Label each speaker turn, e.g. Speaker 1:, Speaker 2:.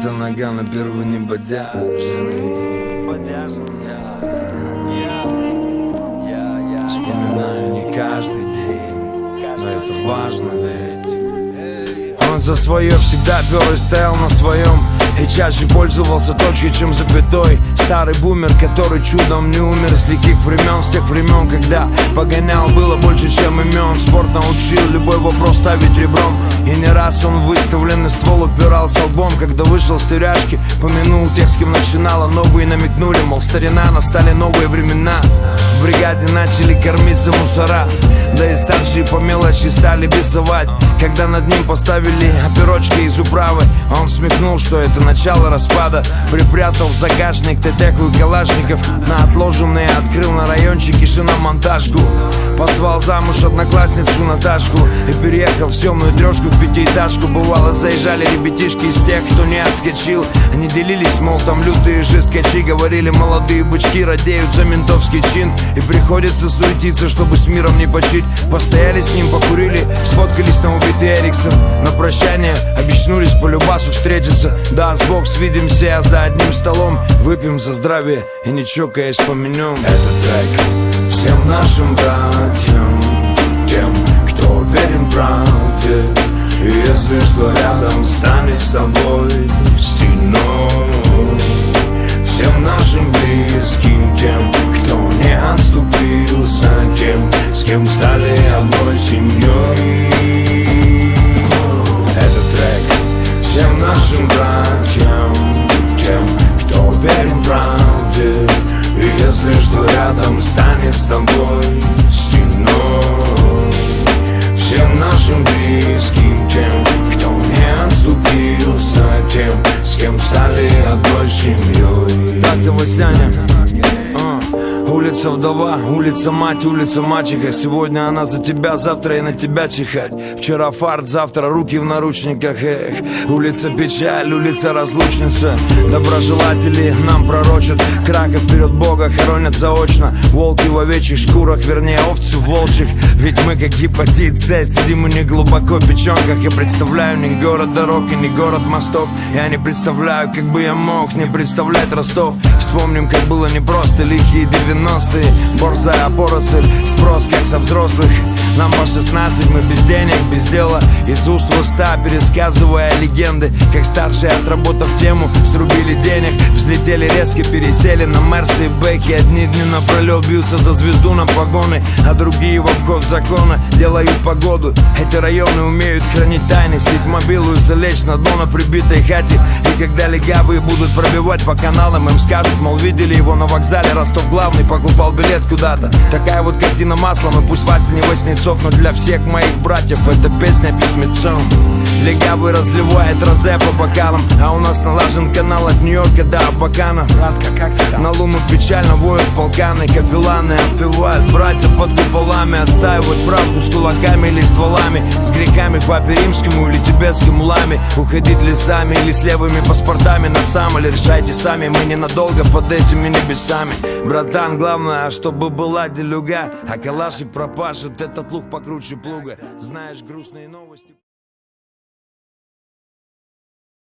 Speaker 1: эта нога на первый не бодяжный. Вспоминаю не каждый день, но это важно ведь. Он за свое всегда пер и стоял на своем, и чаще пользовался точкой, чем запятой. Старый бумер, который чудом не умер с лихих времен, с тех времен, когда погонял было больше, чем имен. Спорт научил любой вопрос ставить ребром, и не раз он выставленный ствол упирался лбом. Когда вышел с тюряшки, помянул тех, с кем начинала. Новые намекнули, мол, старина, настали новые времена. В бригаде начали кормиться мусора, да и старшие по мелочи стали бесовать. Когда над ним поставили оперочки из управы, он смекнул, что это начало распада. Припрятал в загашник ТТ-ку и калашников, на отложенные открыл на райончике шиномонтажку. Позвал замуж одноклассницу Наташку и переехал в темную трешку в пятиэтажку. Бывало, заезжали ребятишки из тех, кто не отскочил. Они делились, мол, там лютые жесткачи. Говорили, молодые бычки радеют за ментовский чин, и приходится суетиться, чтобы с миром не почить. Постояли с ним, покурили, сфоткались на убитый Эриксон. На прощание обещнулись по любасу встретиться. Да, сбок свидимся, а за одним столом выпьем за здравие и не чокаясь помянем. Этот трек всем нашим братьям, тем, кто уверен в правде, и если что рядом станет с тобой стеной. Всем нашим близким, тем, кто не отступился, тем, с кем стали одной семьей. Этот трек всем нашим братьям, тем, кто уверен в правде, и если что рядом станет с тобой стеной. Всем нашим близким, тем, кто не отступился, тем, с кем стали одной семьей. Так-то, Васяня. Улица вдова, улица мать, улица мачеха. Сегодня она за тебя, завтра и на тебя чихать. Вчера фарт, завтра руки в наручниках. Эх, улица печаль, улица разлучница. Доброжелатели нам пророчат краха вперед Бога, хоронят заочно. Волки в овечьих шкурах, вернее овцы в волчьих. Ведь мы как гепатит С, сидим и не глубоко в печенках. Я представляю не город дорог и не город мостов. Я не представляю, как бы я мог не представлять Ростов. Вспомним, как было непросто, лихие 90-е. Борзая поросль, спрос как со взрослых. Нам по 16, мы без денег, без дела, из уст в уста пересказывая легенды. Как старшие, отработав тему, срубили денег, взлетели резко, пересели на Мерсы и Бэхи. Одни дни напролет бьются за звезду на погоны, а другие в обход закона делают погоду. Эти районы умеют хранить тайны, слить мобилу и залечь на дно на прибитой хате. И когда легавые будут пробивать по каналам, им скажут, мол, видели его на вокзале, Ростов главный покупал билет куда-то. Такая вот картина маслом, и пусть Вася не Васнецов, но для всех моих братьев это песня письмецом. Легавый разливает розе по бокалам, а у нас налажен канал от Нью-Йорка до Абакана. Братка, как ты там? На луну печально воют полканы, капелланы отпевают братья под куполами, отстаивают правду с кулаками или стволами, с греками к папе римскому или тибетскому ламе. Уходить лесами или с левыми паспортами на сам, или решайте сами, мы ненадолго под этими небесами. Братан, главное, чтобы была делюга, а калашик пропашет этот лук покруче плуга. Знаешь грустные новости.